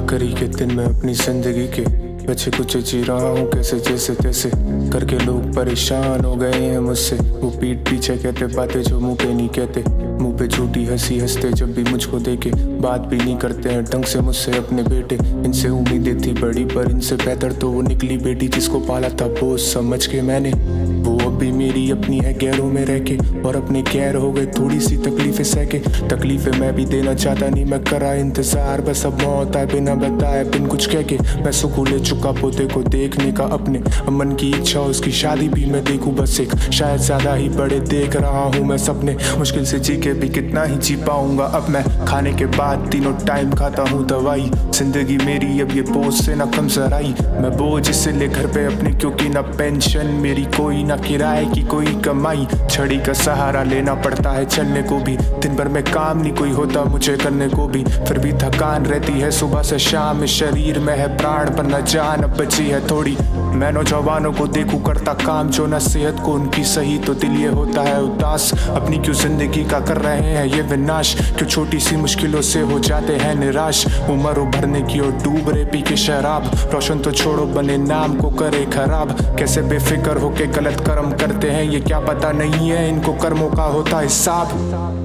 आखिरी के दिन में अपनी जिंदगी के बचे कुछ जी रहा हूँ कैसे जैसे तैसे करके लोग परेशान हो गए हैं मुझसे। वो पीठ पीछे कहते बातें जो मुंह पे नहीं कहते, मुंह पे झूठी हंसी हंसते जब भी मुझको देखे। बात भी नहीं करते हैं ढंग से मुझसे अपने बेटे, इनसे उम्मीदें थी बड़ी पर इनसे बेहतर तो वो निकली बेटी जिसको पाला था बोझ समझ के मैंने। वो अब भी मेरी अपनी है गैरों में रह के, और अपने गैर हो गए थोड़ी सी तकलीफें सह के। तकलीफें मैं भी देना चाहता नहीं, मैं करा इंतजार बस अब मौत आए बिना बताए बिन कुछ कह के। मैं सुकून ले चुका पोते को देखने का अपने, मन की इच्छा उसकी शादी भी मैं देखूं बस एक। शायद ज्यादा ही बड़े देख रहा हूँ मैं सपने, मुश्किल से जी के भी कितना ही जी पाऊंगा अब मैं। खाने के बाद तीनों टाइम खाता हूँ दवाई, जिंदगी मेरी अब ये बोझ से ना कम जराई। मैं बोझ इसलिए घर पे अपने क्योंकि ना पेंशन मेरी कोई ना किराए की कोई कमाई। छड़ी का सहारा लेना पड़ता है चलने को भी, दिन भर में काम नहीं कोई होता मुझे करने को भी। फिर भी थकान रहती है सुबह से शाम, शरीर में है प्राण पर न जान अब बची है थोड़ी। मैं नौजवानों को देखूं करता काम जो न सेहत को उनकी सही, तो दिल ये होता है उदास। अपनी क्यों जिंदगी का कर रहे हैं ये विनाश, क्यों छोटी सी मुश्किलों से हो जाते हैं निराश। उम्र भरने की ओर डूब रहे पी के शराब, रोशन तो छोड़ो बने नाम को करे खराब। कैसे बेफिक्र होके गलत कर्म करते हैं ये क्या पता नहीं है इनको कर्मों का होता हिसाब।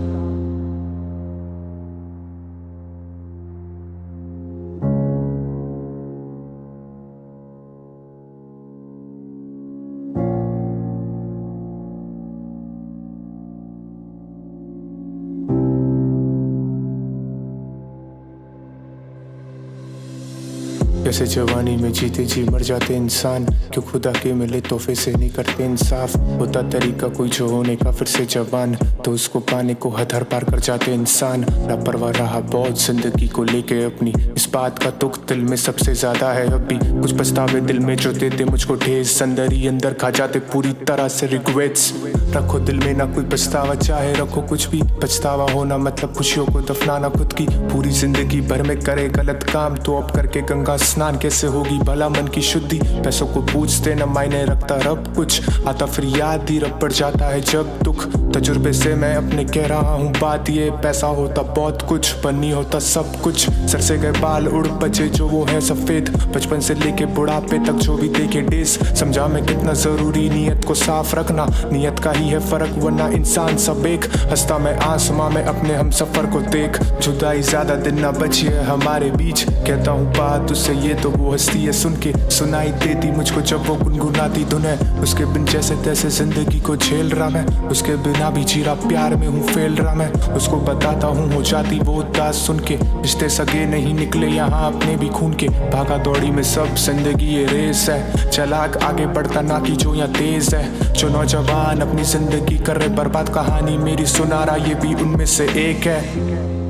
कैसे जवानी में जीते जी मर जाते इंसान, क्यों खुदा के मिले तोहफे से नहीं करते इंसाफ। होता तरीका कोई जो होने का फिर से जवान, तो उसको पाने को हद हर पार कर जाते इंसान। लापरवाह रहा बहुत जिंदगी को लेके अपनी, इस बात का दुख दिल में सबसे ज्यादा है अभी। कुछ पछतावे दिल में जो देते मुझको ठेस, अंदर ही अंदर खा जाते पूरी तरह से रिग्रेट्स। रखो दिल में ना कोई पछतावा चाहे रखो कुछ भी, पछतावा होना मतलब खुशियों को दफनाना खुद की। पूरी जिंदगी भर में करे गलत काम तो अब करके गंगा स्नान कैसे होगी भला मन की शुद्धि। पैसों को पूछते न मायने रखता रब कुछ, आता फिर याद ही रब पड़ जाता है जब दुख। तजुर्बे से मैं अपने कह रहा हूँ बात ये, पैसा होता बहुत कुछ पर नहीं होता सब कुछ। सर से गए बाल उड़ बचे जो वो है सफेद, बचपन से लेके बुढ़ापे तक जो भी देखे डेस। समझा मैं कितना जरूरी नियत को साफ रखना, नियत का ही है फर्क वरना इंसान सब एक। हंसता मैं आसमां में अपने हम सफर को देख, जुदाई ज्यादा दिन ना बची है हमारे बीच। कहता हूँ बात उससे ये तो वो हंसती है सुन के, सुनाई देती मुझको जब वो गुनगुनाती धुन है। उसके बिन जैसे तैसे जिंदगी को झेल रहा मैं, उसके बिना भी जी रहा प्यार में हूँ फेल रहा मैं। उसको बताता हूँ हो जाती वो उदास सुन के, रिश्ते सगे नहीं निकले यहाँ अपने भी खून के। भागा दौड़ी में सब जिंदगी ये रेस है, चलाक आगे बढ़ता ना कि जो यहाँ तेज है। जो नौजवान अपनी जिंदगी कर रहे बर्बाद कहानी मेरी सुना रहा ये भी उनमें से एक है।